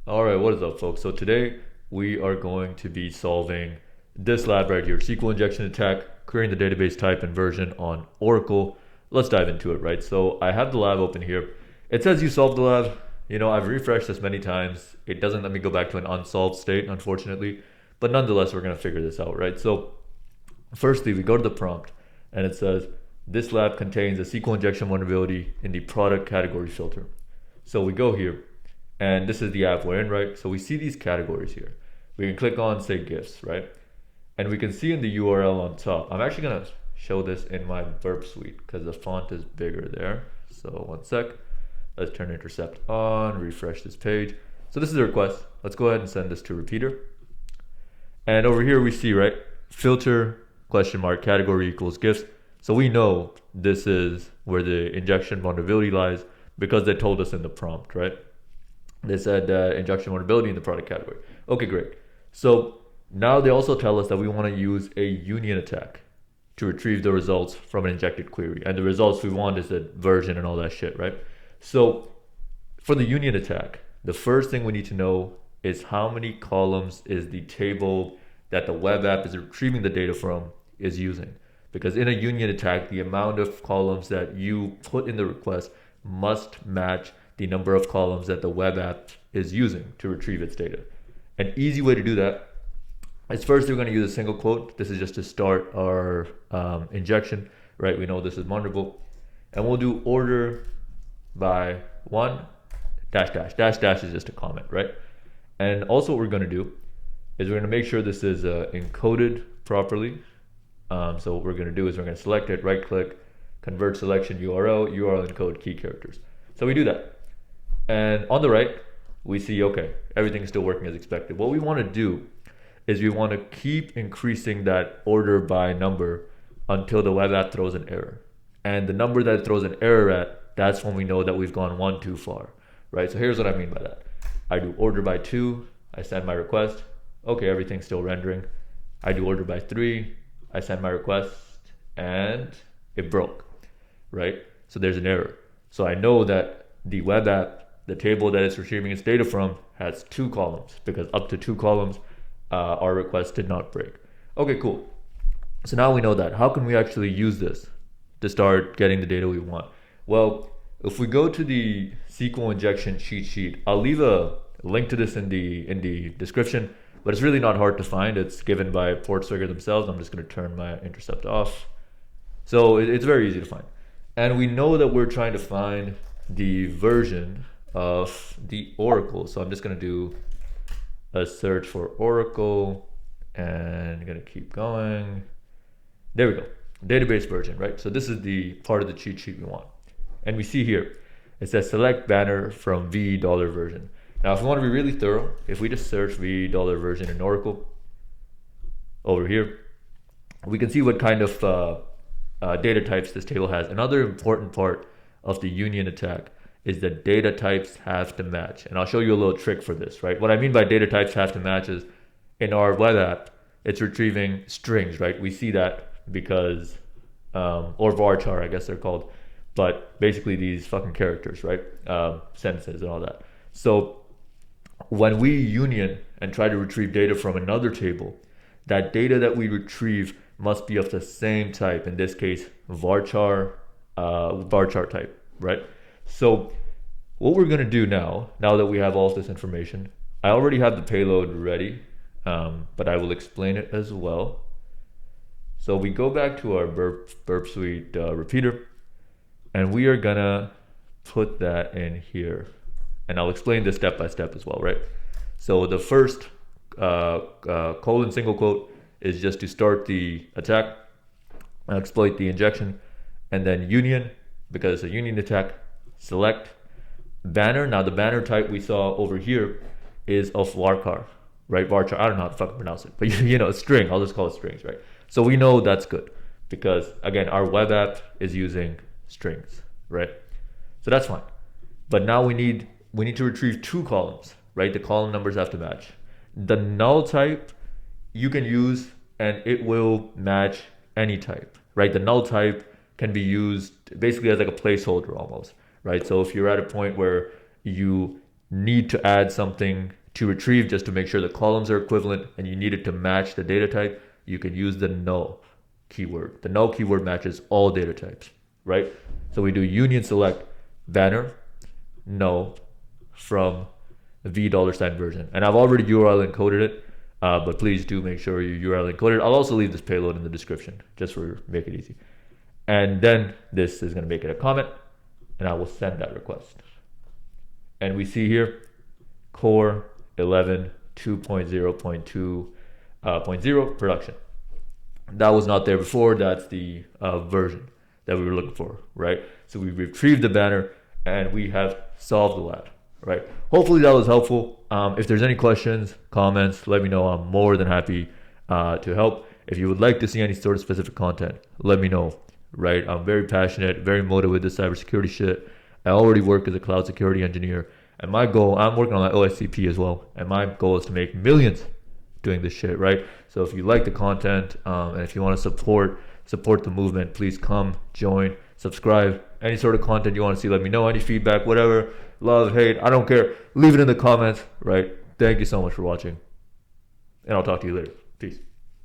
Alright, what is up folks? So today we are going to be solving this lab right here, SQL injection attack, querying the database type and version on Oracle. Let's dive into it, right? So I have the lab open here. It says you solved the lab. I've refreshed this many times. It doesn't let me go back to an unsolved state, unfortunately. But nonetheless, we're going to figure this out, right? So firstly, we go to the prompt and it says, this lab contains a SQL injection vulnerability in the product category filter. So we go here. And this is the app we're in, right? So we see these categories here. We can click on, say, gifts, right? And we can see in the URL on top, I'm actually gonna show this in my burp suite because the font is bigger there. So one sec, let's turn intercept on, refresh this page. So this is a request. Let's go ahead and send this to repeater. And over here we see, right, filter, question mark, category equals gifts. So we know this is where the injection vulnerability lies because they told us in the prompt, right? They said injection vulnerability in the product category. Okay, great. So now they also tell us that we want to use a union attack to retrieve the results from an injected query. And the results we want is the version and all that shit, right? So for the union attack, the first thing we need to know is how many columns is the table that the web app is retrieving the data from is using. Because in a union attack, the amount of columns that you put in the request must match the number of columns that the web app is using to retrieve its data. An easy way to do that is first we're going to use a single quote. This is just to start our injection, right? We know this is vulnerable. And we'll do order by one, dash, dash. Dash, dash is just a comment, right? And also what we're going to do is we're going to make sure this is encoded properly. So what we're going to do is we're going to select it, right click, convert selection URL encode key characters. So we do that. And on the right, we see, okay, everything is still working as expected. What we want to do is we want to keep increasing that order by number until the web app throws an error. And the number that it throws an error at, that's when we know that we've gone one too far, right? So here's what I mean by that. I do order by 2, I send my request. Okay, everything's still rendering. I do order by 3, I send my request, and it broke, right? So there's an error. So I know that the web app, the table that it's retrieving its data from, has 2 columns because up to 2 columns, our request did not break. Okay, cool. So now we know that. How can we actually use this to start getting the data we want? Well, if we go to the SQL injection cheat sheet, I'll leave a link to this in the description, but it's really not hard to find. It's given by PortSwigger themselves. I'm just going to turn my intercept off. So it's very easy to find. And we know that we're trying to find the version of the Oracle. So I'm just going to do a search for Oracle and I'm going to keep going. There we go. Database version, right? So this is the part of the cheat sheet we want. And we see here, it says select banner from v $version. Now, if we want to be really thorough, if we just search v $version in Oracle over here, we can see what kind of data types this table has. Another important part of the union attack is that data types have to match. And I'll show you a little trick for this, right? What I mean by data types have to match is in our web app, it's retrieving strings, right? We see that because, or varchar, I guess they're called, but basically these fucking characters, right? Sentences and all that. So when we union and try to retrieve data from another table, that data that we retrieve must be of the same type, in this case, varchar type, right? So what we're going to do now that we have all of this information, I already have the payload ready, but I will explain it as well. So we go back to our burp suite repeater, and we are going to put that in here. And I'll explain this step by step as well, right? So the first colon single quote is just to start the attack, exploit the injection, and then union, because it's a union attack, select banner. Now the banner type we saw over here is of varchar, right? Varchar, I don't know how to fucking pronounce it, but string, I'll just call it strings, right? So we know that's good because again, our web app is using strings, right? So that's fine. But now we need to retrieve 2 columns, right? The column numbers have to match. The null type you can use and it will match any type, right? The null type can be used basically as like a placeholder almost, right? So if you're at a point where you need to add something to retrieve just to make sure the columns are equivalent and you need it to match the data type, you can use the null keyword. The null keyword matches all data types, right? So we do union select banner null from v $ version. And I've already URL encoded it, but please do make sure you URL encoded. I'll also leave this payload in the description just for make it easy. And then this is going to make it a comment, and I will send that request. And we see here core 11 2.0.2.0 production. That was not there before. That's the version that we were looking for, right? So we retrieved the banner and we have solved the lab, right? Hopefully that was helpful. If there's any questions, comments, let me know. I'm more than happy to help. If you would like to see any sort of specific content, let me know, right? I'm very passionate, very motivated with this cybersecurity shit. I already work as a cloud security engineer, and my goal, I'm working on my OSCP as well, and my goal is to make millions doing this shit, right? So if you like the content, and if you want to support the movement, please come, join, subscribe. Any sort of content you want to see, let me know. Any feedback, whatever, love, hate, I don't care. Leave it in the comments, right? Thank you so much for watching, and I'll talk to you later. Peace.